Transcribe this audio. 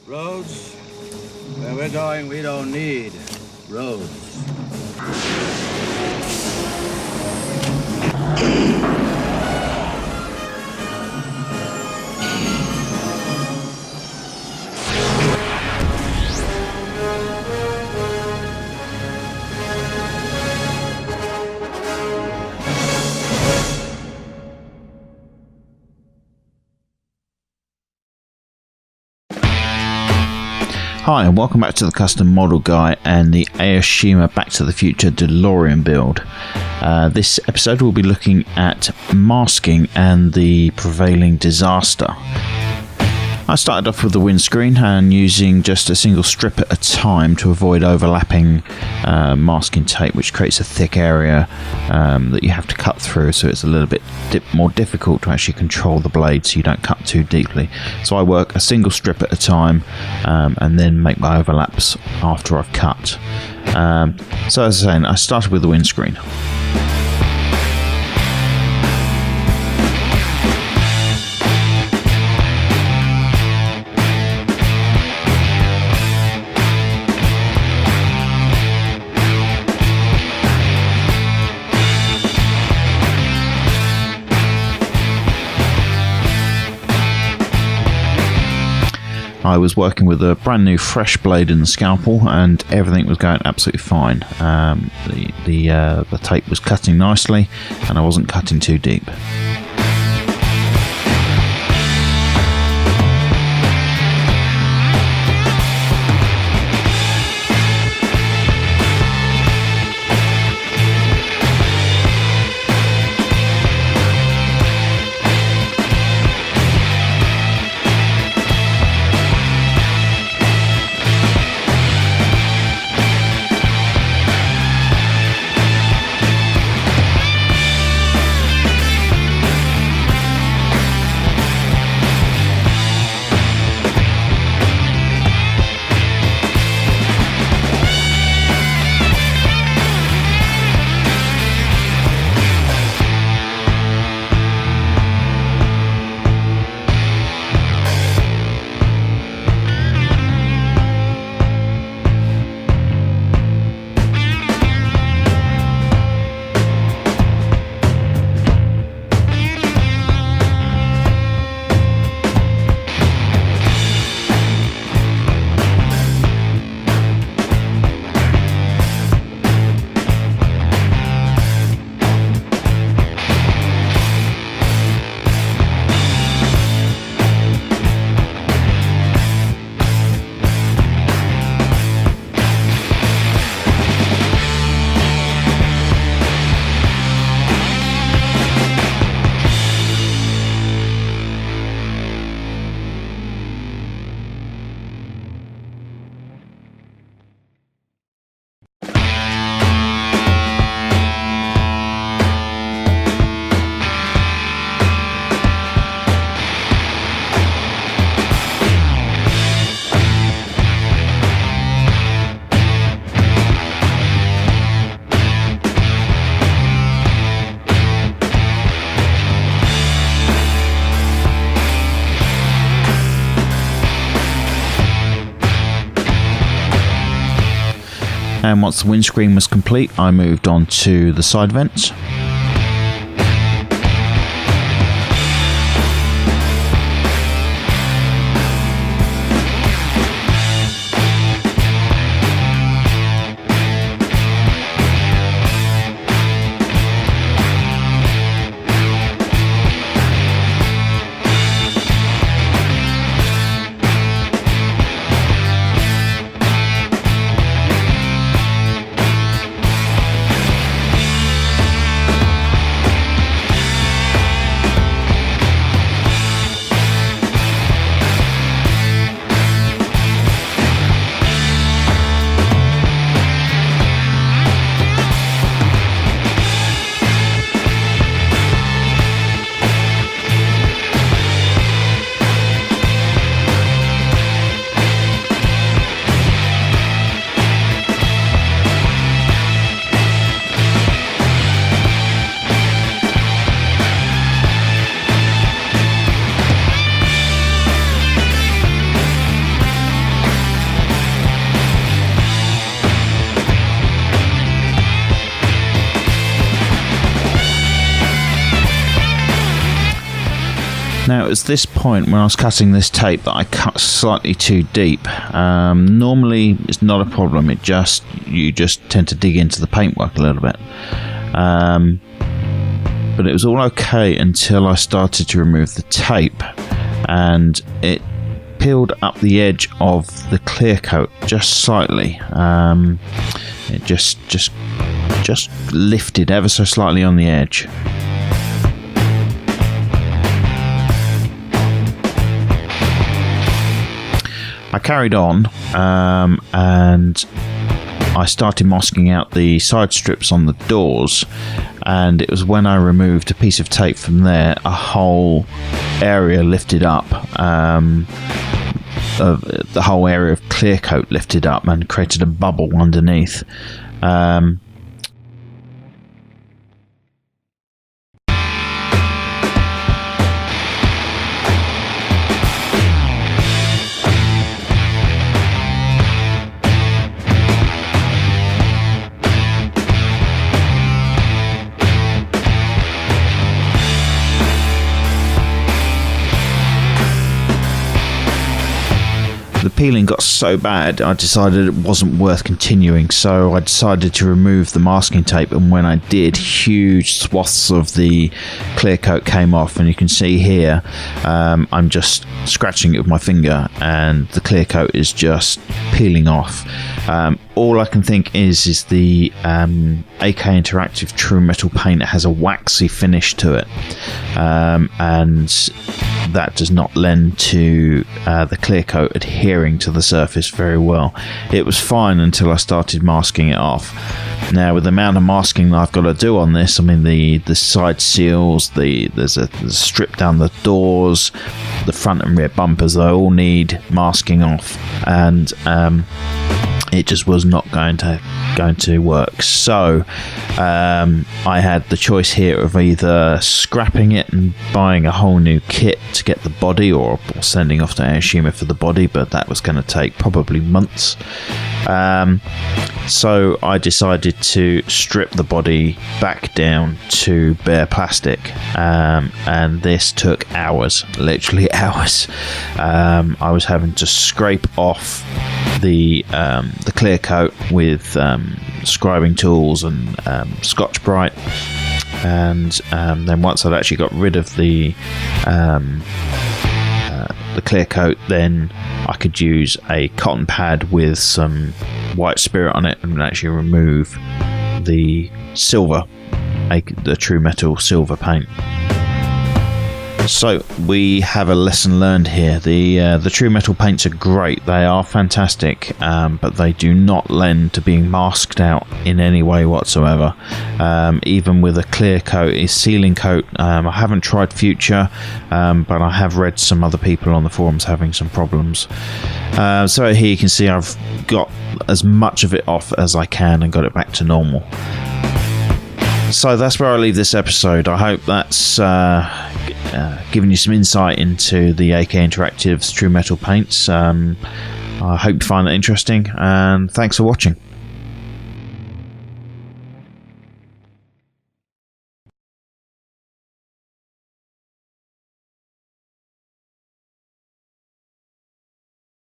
Roads? Where we're going, we don't need roads. Hi and welcome back to the Custom Model Guy and the Aoshima Back to the Future DeLorean build. This episode we'll be looking at masking and the prevailing disaster. I started off with the windscreen and using just a single strip at a time to avoid overlapping masking tape, which creates a thick area that you have to cut through, so it's a little bit more difficult to actually control the blade so you don't cut too deeply. So I work a single strip at a time and then make my overlaps after I've cut. So as I was saying, I started with the windscreen. I was working with a brand new fresh blade in the scalpel and everything was going absolutely fine. The tape was cutting nicely and I wasn't cutting too deep. And once the windscreen was complete, I moved on to the side vents. Now, it was this point when I was cutting this tape that I cut slightly too deep. Normally, it's not a problem. You just tend to dig into the paintwork a little bit. But it was all okay until I started to remove the tape, and it peeled up the edge of the clear coat just slightly. It just lifted ever so slightly on the edge. I carried on, and I started masking out the side strips on the doors, and it was when I removed a piece of tape from there, a whole area lifted up. The whole area of clear coat lifted up and created a bubble underneath. The peeling got so bad I decided it wasn't worth continuing, so I decided to remove the masking tape, and when I did, huge swaths of the clear coat came off, and you can see here I'm just scratching it with my finger and the clear coat is just peeling off. All I can think is the AK Interactive True Metal paint has a waxy finish to it, and that does not lend to the clear coat adhering to the surface very well. It was fine until I started masking it off. Now, with the amount of masking that I've got to do on this, I mean the side seals, there's a strip down the doors, the front and rear bumpers, they all need masking off, and it just was not going to work. So I had the choice here of either scrapping it and buying a whole new kit to get the body, or sending off to Aoshima for the body, but that was going to take probably months. So I decided to strip the body back down to bare plastic, and this took hours, literally hours. I was having to scrape off the clear coat with scribing tools and Scotch-Brite, and then once I'd actually got rid of the clear coat, then I could use a cotton pad with some white spirit on it and actually remove the silver, the True Metal silver paint. So we have a lesson learned here. The True Metal paints are great, they are fantastic, but they do not lend to being masked out in any way whatsoever. Even with a clear coat, a sealing coat, I haven't tried Future, but I have read some other people on the forums having some problems. So here you can see I've got as much of it off as I can and got it back to normal. So that's where I leave this episode. I hope that's given you some insight into the AK Interactive's True Metal paints. I hope you find that interesting, and thanks for watching.